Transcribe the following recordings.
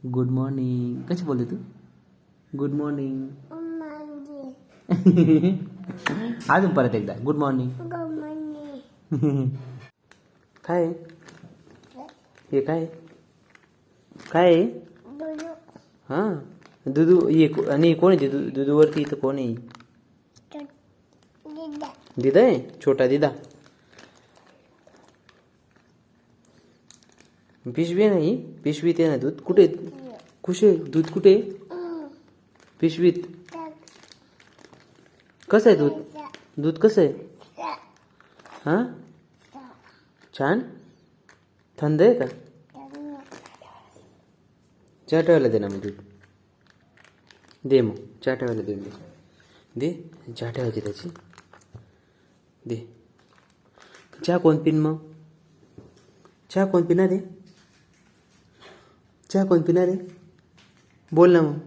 Good morning कशी बोलते तू? Good morning. अजून परत एकदा गुड मॉर्निंग. काय हे काय काय हां दुधू ये आणि कोण आहे दुधूवरती इथं कोण आहे? दिदा आहे छोटा दिदा. पिशवी नाही पिशवीत आहे ना दूध कुठे कुठे दूध कुठे पिशवीत कसं आहे दूध कसं आहे हां छान थंड आहे का? चहा ठेवायला दे ना मग दूध दे मग चहा ठेवायला दे चहा ठेवायची त्याची दे. चहा कोण पिन मग चहा कोण पिणार आहे? चहा कोण पिणार आहे? बोल ना मग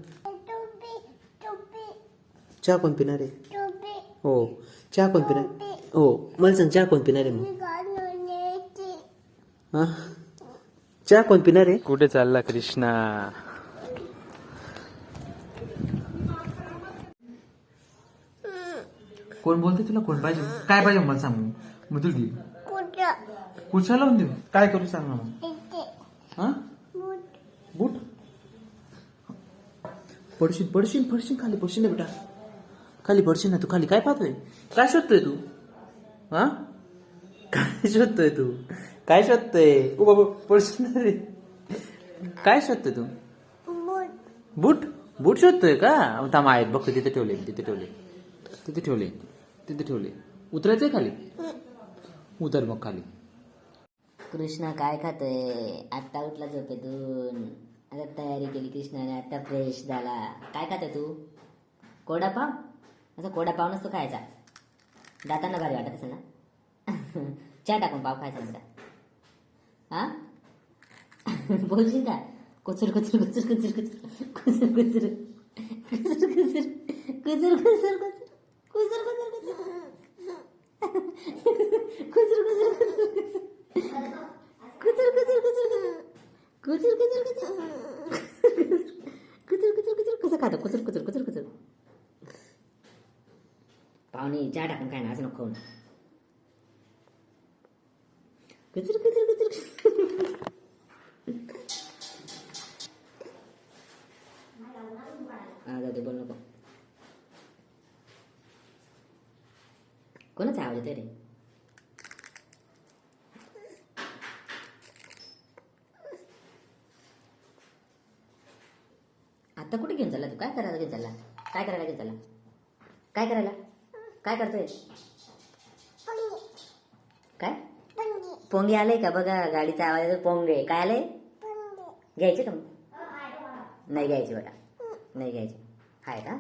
चहा कोण पिणार आहे? हो चहा कोण पिणार हो मला सांग चहा कोण पिणार आहे मग हां चहा कोण पिणार आहे? कुठे चालला कृष्णा? कोण बोलते तुला? कोण पाहिजे? काय पाहिजे मला सांग मग तुला देऊ. कुठच्या लावून देऊ? काय करू सांग ना मग. हां बूट पडशील पडशील पडशील खाली पडशील ना बेटा खाली पडशील ना तू. खाली काय पाहतोय? काय शोधतोय तू? हां काय शोधतोय तू? काय शोधतोय? ओ बाबा पडशील ना रे. काय शोधतोय तू? बूट बूट शोधतोय का? थांब आहेत बघ तिथे ठेवले तिथे ठेवले तिथे ठेवले तिथे ठेवले. उतरायचंय खाली उतर मग खाली. कृष्णा काय खातोय? आत्ता उठला झोपेतून. आता तयारी केली कृष्णाने आत्ता फ्रेश झाला. काय खातोय तू? कोरडा पाव? असं कोरडा पाव नसतो खायचा. दातांना भारी वाटत असेल ना. चहा टाकून पाव खायचा बेटा. हा बोलशील का? कुचर कुचर कुचर कुचर कुचर कुचर कुचर कुचर कुचर कुचर कुचर कुचर कुचर कुचर कसं खातो? कुचर कुचर कुचर कुचर. पाहुणे चहा टाकून काय ना असं नको. कुचर कुचर कुचर जाते बोल नको. कोणाचा आवाज येतोय रे? आता कुठे घेऊन चालला तू? काय करायला घेऊन चालला? काय करायला घेऊन चालला? काय करायला? काय करतोय? काय पोंगे आले का? बघा गाडीचा आवाज येतो. पोंगे काय आले? घ्यायचे का? नाही घ्यायचे बेटा नाही घ्यायचे. हाय का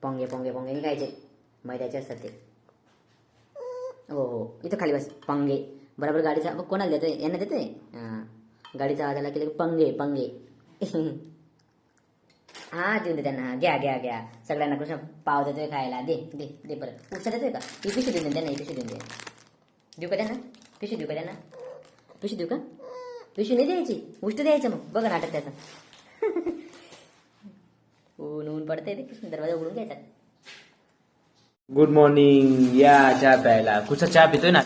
पोंगे पोंगे पोंगे नाही घ्यायचे. मैद्याचे असतात ते. हो हो इथं खाली बस. पंगे बरोबर गाडीचा मग कोणाला देतोय? यांना देतोय. हां गाडीचा आवाज आला की पंगे पंगे. हा देऊन दे त्यांना. घ्या घ्या घ्या सगळ्यांना कृष्ण पाव देतोय खायला. दे दे दे परत. उचल देतोय का? ही पिशवी देऊन दे त्यांना. ही पिशवी देऊन दे. देऊ का त्यांना? पिशवी देऊ का त्यांना? पिशवी देऊ का? पिशवी नाही द्यायची उष्ट द्यायचं. मग बघा नाटक त्याचं. ऊन ऊन पडतंय ते कृष्ण दरवाजा उघडून घ्यायचा. Good morning. या चहा प्यायला. कुठचा चहा पितोय ना?